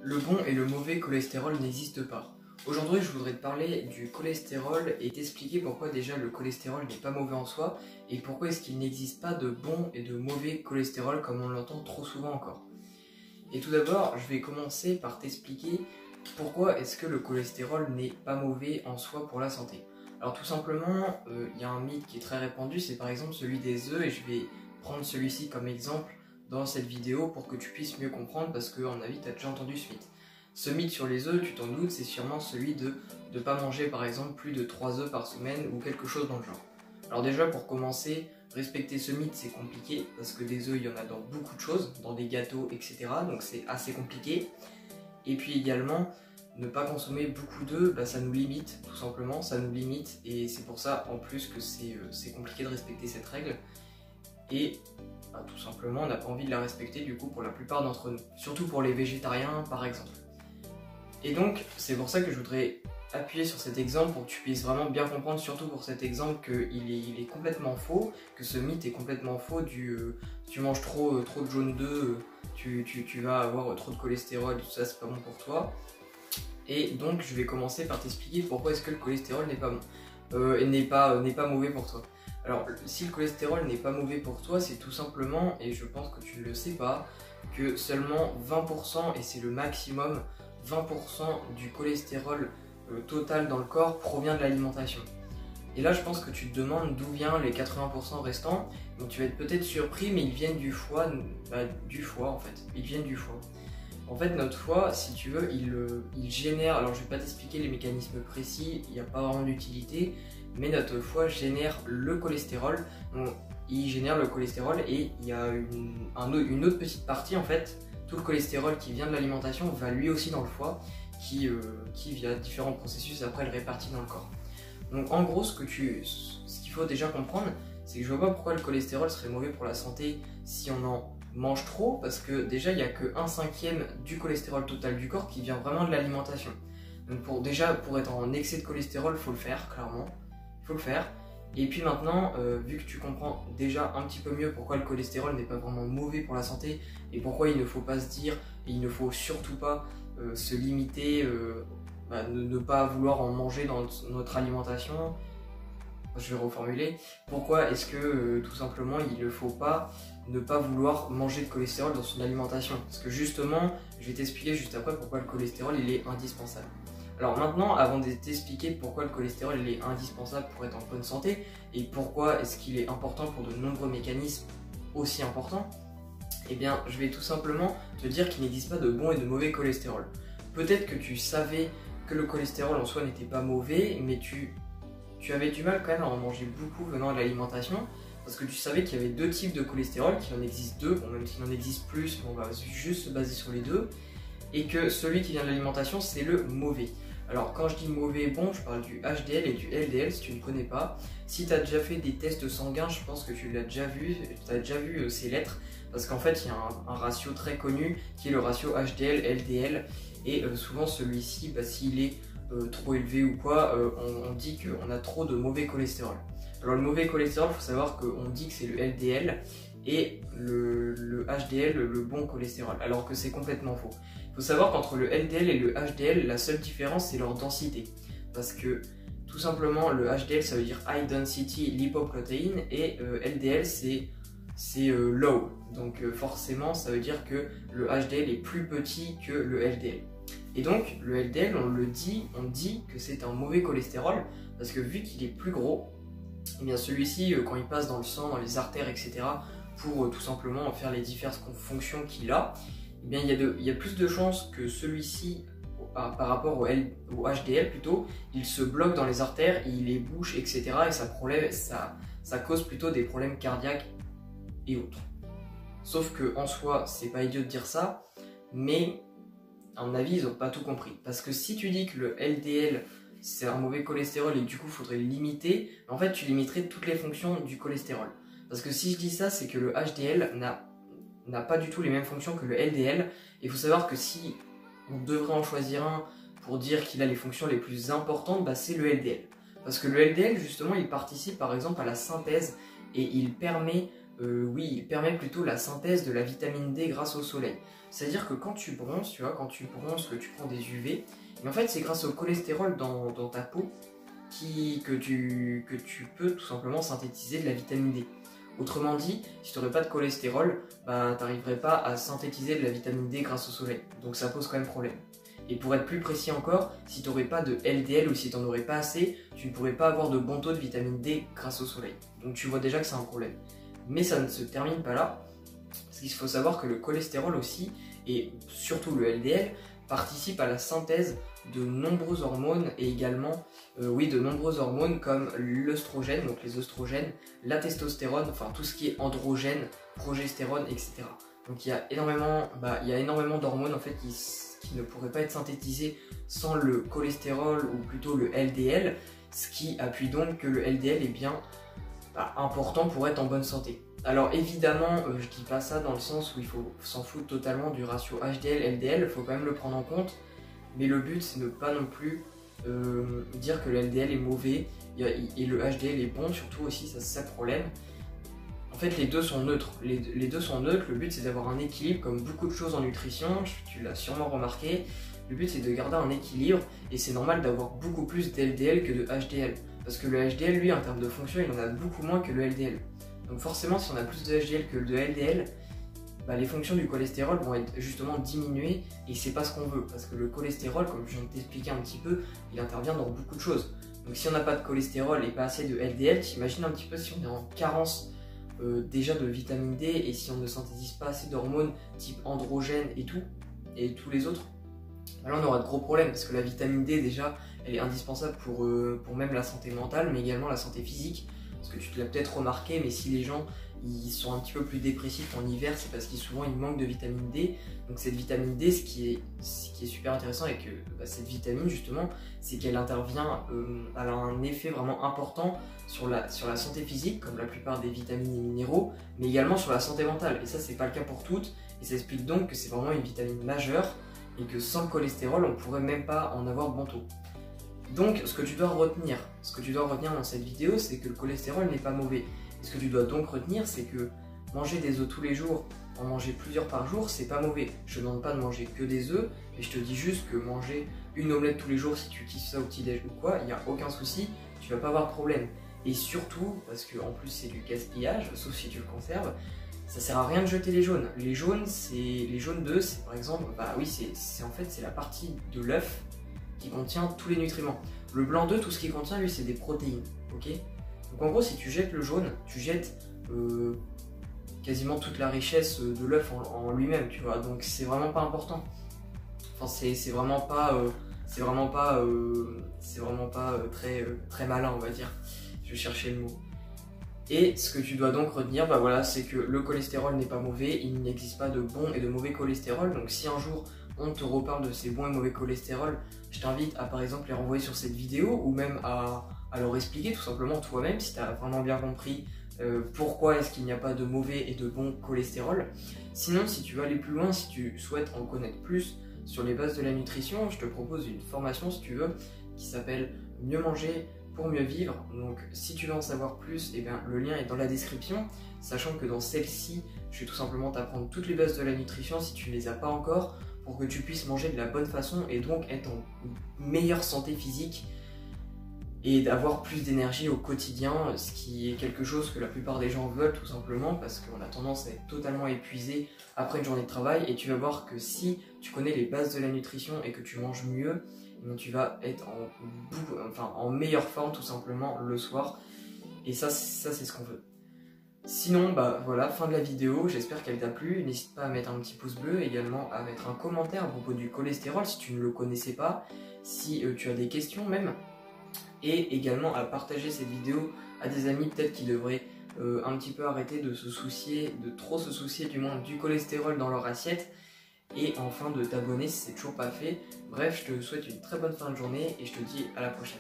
Le bon et le mauvais cholestérol n'existent pas. Aujourd'hui, je voudrais te parler du cholestérol et t'expliquer pourquoi déjà le cholestérol n'est pas mauvais en soi et pourquoi est-ce qu'il n'existe pas de bon et de mauvais cholestérol comme on l'entend trop souvent encore. Et tout d'abord, je vais commencer par t'expliquer pourquoi est-ce que le cholestérol n'est pas mauvais en soi pour la santé. Alors tout simplement, il y a un mythe qui est très répandu, c'est par exemple celui des œufs, et je vais prendre celui-ci comme exemple dans cette vidéo pour que tu puisses mieux comprendre, parce qu'à mon avis tu as déjà entendu ce mythe. Ce mythe sur les œufs, tu t'en doutes, c'est sûrement celui de ne pas manger par exemple plus de 3 œufs par semaine ou quelque chose dans le genre. Alors déjà pour commencer, respecter ce mythe c'est compliqué, parce que des œufs il y en a dans beaucoup de choses, dans des gâteaux etc, donc c'est assez compliqué. Et puis également, ne pas consommer beaucoup d'œufs, ça nous limite, tout simplement, ça nous limite, et c'est pour ça en plus que c'est compliqué de respecter cette règle. Et tout simplement, on n'a pas envie de la respecter du coup pour la plupart d'entre nous, surtout pour les végétariens par exemple. Et donc, c'est pour ça que je voudrais appuyer sur cet exemple pour que tu puisses vraiment bien comprendre, surtout pour cet exemple, qu'il est complètement faux, que ce mythe est complètement faux tu manges trop de jaune d'œuf, tu vas avoir trop de cholestérol, tout ça c'est pas bon pour toi. Et donc je vais commencer par t'expliquer pourquoi est-ce que le cholestérol n'est pas bon, n'est pas mauvais pour toi. Alors si le cholestérol n'est pas mauvais pour toi, c'est tout simplement, et je pense que tu ne le sais pas, que seulement 20%, et c'est le maximum, 20% du cholestérol total dans le corps provient de l'alimentation. Et là je pense que tu te demandes d'où viennent les 80% restants, donc tu vas être peut-être surpris, mais ils viennent du foie, en fait, ils viennent du foie. En fait notre foie, si tu veux, il génère, alors je vais pas t'expliquer les mécanismes précis, il n'y a pas vraiment d'utilité, mais notre foie génère le cholestérol, donc il génère le cholestérol et il y a une autre petite partie en fait, tout le cholestérol qui vient de l'alimentation va lui aussi dans le foie, qui via différents processus après le répartit dans le corps. Donc en gros ce qu'il faut déjà comprendre, c'est que je vois pas pourquoi le cholestérol serait mauvais pour la santé si on en mange trop, parce que déjà il n'y a que 1/5 du cholestérol total du corps qui vient vraiment de l'alimentation. Donc pour être en excès de cholestérol, il faut le faire, clairement, il faut le faire. Et puis maintenant, vu que tu comprends déjà un petit peu mieux pourquoi le cholestérol n'est pas vraiment mauvais pour la santé et pourquoi il ne faut pas se dire, et il ne faut surtout pas se limiter, ne pas vouloir en manger dans notre alimentation, je vais reformuler, pourquoi est-ce que tout simplement il ne faut pas ne pas vouloir manger de cholestérol dans son alimentation, parce que justement, je vais t'expliquer juste après pourquoi le cholestérol il est indispensable. Alors maintenant, avant de t'expliquer pourquoi le cholestérol il est indispensable pour être en bonne santé et pourquoi est-ce qu'il est important pour de nombreux mécanismes aussi importants, eh bien je vais tout simplement te dire qu'il n'existe pas de bon et de mauvais cholestérol. Peut-être que tu savais que le cholestérol en soi n'était pas mauvais, mais tu avais du mal quand même à en manger beaucoup venant de l'alimentation, parce que tu savais qu'il y avait deux types de cholestérol, qu'il en existe deux, bon, même s'il en existe plus, mais on va juste se baser sur les deux, et que celui qui vient de l'alimentation c'est le mauvais. Alors quand je dis mauvais et bon, je parle du HDL et du LDL si tu ne connais pas. Si tu as déjà fait des tests sanguins, je pense que tu l'as déjà vu, tu as déjà vu ces lettres, parce qu'en fait il y a un ratio très connu qui est le ratio HDL-LDL, et souvent celui-ci, s'il est trop élevé ou quoi, on dit qu'on a trop de mauvais cholestérol. Alors le mauvais cholestérol, il faut savoir qu'on dit que c'est le LDL et le HDL, le bon cholestérol, alors que c'est complètement faux. Il faut savoir qu'entre le LDL et le HDL, la seule différence c'est leur densité, parce que tout simplement le HDL ça veut dire High Density Lipoprotein et LDL c'est low, donc forcément ça veut dire que le HDL est plus petit que le LDL. Et donc le LDL on dit que c'est un mauvais cholestérol, parce que vu qu'il est plus gros, et bien celui-ci quand il passe dans le sang, dans les artères etc, pour tout simplement faire les diverses fonctions qu'il a, eh bien il y a plus de chances que celui-ci par rapport au HDL plutôt, il se bloque dans les artères, il les bouche etc, et ça cause plutôt des problèmes cardiaques et autres. Sauf que en soi c'est pas idiot de dire ça, mais à mon avis ils n'ont pas tout compris, parce que si tu dis que le LDL c'est un mauvais cholestérol et du coup il faudrait le limiter, en fait tu limiterais toutes les fonctions du cholestérol. Parce que si je dis ça, c'est que le HDL n'a pas du tout les mêmes fonctions que le LDL. Il faut savoir que si on devrait en choisir un pour dire qu'il a les fonctions les plus importantes, c'est le LDL. Parce que le LDL justement il participe par exemple à la synthèse et il permet oui, il permet plutôt la synthèse de la vitamine D grâce au soleil. C'est-à-dire que quand tu bronzes, tu vois, quand tu bronzes, que tu prends des UV, mais en fait c'est grâce au cholestérol dans ta peau que tu peux tout simplement synthétiser de la vitamine D. Autrement dit, si tu n'aurais pas de cholestérol, bah, tu n'arriverais pas à synthétiser de la vitamine D grâce au soleil. Donc ça pose quand même problème. Et pour être plus précis encore, si tu n'aurais pas de LDL ou si tu n'en aurais pas assez, tu ne pourrais pas avoir de bon taux de vitamine D grâce au soleil. Donc tu vois déjà que c'est un problème. Mais ça ne se termine pas là, parce qu'il faut savoir que le cholestérol aussi, et surtout le LDL, participe à la synthèse de nombreuses hormones et également, de nombreuses hormones comme l'œstrogène, donc les oestrogènes, la testostérone, enfin tout ce qui est androgène, progestérone, etc. Donc il y a énormément d'hormones en fait qui ne pourraient pas être synthétisées sans le cholestérol ou plutôt le LDL, ce qui appuie donc que le LDL est bien important pour être en bonne santé. Alors évidemment, je dis pas ça dans le sens où il faut s'en foutre totalement du ratio HDL-LDL, il faut quand même le prendre en compte, mais le but c'est de ne pas non plus dire que le LDL est mauvais et le HDL est bon, surtout aussi, ça c'est ça le problème. En fait les deux sont neutres, les deux sont neutres, le but c'est d'avoir un équilibre comme beaucoup de choses en nutrition, tu l'as sûrement remarqué, le but c'est de garder un équilibre et c'est normal d'avoir beaucoup plus d'LDL que de HDL. Parce que le HDL, lui, en termes de fonction, il en a beaucoup moins que le LDL. Donc forcément, si on a plus de HDL que de LDL, bah, les fonctions du cholestérol vont être justement diminuées et c'est pas ce qu'on veut. Parce que le cholestérol, comme je viens de t'expliquer un petit peu, il intervient dans beaucoup de choses. Donc si on n'a pas de cholestérol et pas assez de LDL, t'imagines un petit peu si on est en carence déjà de vitamine D et si on ne synthétise pas assez d'hormones type androgène et tous les autres, là on aura de gros problèmes parce que la vitamine D déjà elle est indispensable pour même la santé mentale mais également la santé physique, parce que tu te l'as peut-être remarqué, mais si les gens ils sont un petit peu plus dépressifs en hiver, c'est parce qu'ils souvent ils manquent de vitamine D. Donc cette vitamine D, ce qui est super intéressant avec cette vitamine justement, c'est qu'elle intervient, elle a un effet vraiment important sur la santé physique comme la plupart des vitamines et minéraux, mais également sur la santé mentale, et ça c'est pas le cas pour toutes, et ça explique donc que c'est vraiment une vitamine majeure et que sans le cholestérol, on pourrait même pas en avoir bon taux. Donc, ce que tu dois retenir dans cette vidéo, c'est que le cholestérol n'est pas mauvais. Et ce que tu dois donc retenir, c'est que manger des œufs tous les jours, en manger plusieurs par jour, c'est pas mauvais. Je te demande pas de manger que des œufs, mais je te dis juste que manger une omelette tous les jours, si tu kiffes ça au petit-déj ou quoi, il n'y a aucun souci, tu vas pas avoir de problème. Et surtout, parce que en plus c'est du gaspillage, sauf si tu le conserves, ça sert à rien de jeter les jaunes. Les jaunes d'œufs, c'est par exemple, c'est la partie de l'œuf qui contient tous les nutriments. Le blanc d'œuf, tout ce qu'il contient, lui, c'est des protéines, ok? Donc en gros, si tu jettes le jaune, tu jettes quasiment toute la richesse de l'œuf en lui-même, tu vois. Donc c'est vraiment pas important. Enfin, c'est vraiment pas très malin, on va dire. Je vais chercher le mot. Et ce que tu dois donc retenir, c'est que le cholestérol n'est pas mauvais, il n'existe pas de bon et de mauvais cholestérol. Donc si un jour on te reparle de ces bons et mauvais cholestérol, je t'invite à par exemple les renvoyer sur cette vidéo ou même à leur expliquer tout simplement toi-même si tu as vraiment bien compris pourquoi est-ce qu'il n'y a pas de mauvais et de bon cholestérol. Sinon, si tu veux aller plus loin, si tu souhaites en connaître plus sur les bases de la nutrition, je te propose une formation si tu veux qui s'appelle Mieux manger pour mieux vivre. Donc si tu veux en savoir plus, le lien est dans la description, sachant que dans celle-ci, je vais tout simplement t'apprendre toutes les bases de la nutrition si tu ne les as pas encore, pour que tu puisses manger de la bonne façon et donc être en meilleure santé physique et d'avoir plus d'énergie au quotidien, ce qui est quelque chose que la plupart des gens veulent tout simplement parce qu'on a tendance à être totalement épuisé après une journée de travail. Et tu vas voir que si tu connais les bases de la nutrition et que tu manges mieux, tu vas être en meilleure forme tout simplement le soir, et ça c'est ce qu'on veut. Sinon, voilà, fin de la vidéo, j'espère qu'elle t'a plu. N'hésite pas à mettre un petit pouce bleu, également à mettre un commentaire à propos du cholestérol si tu ne le connaissais pas, si tu as des questions même, et également à partager cette vidéo à des amis peut-être qui devraient un petit peu arrêter de trop se soucier du cholestérol dans leur assiette, et enfin de t'abonner si c'est toujours pas fait. Bref, je te souhaite une très bonne fin de journée et je te dis à la prochaine.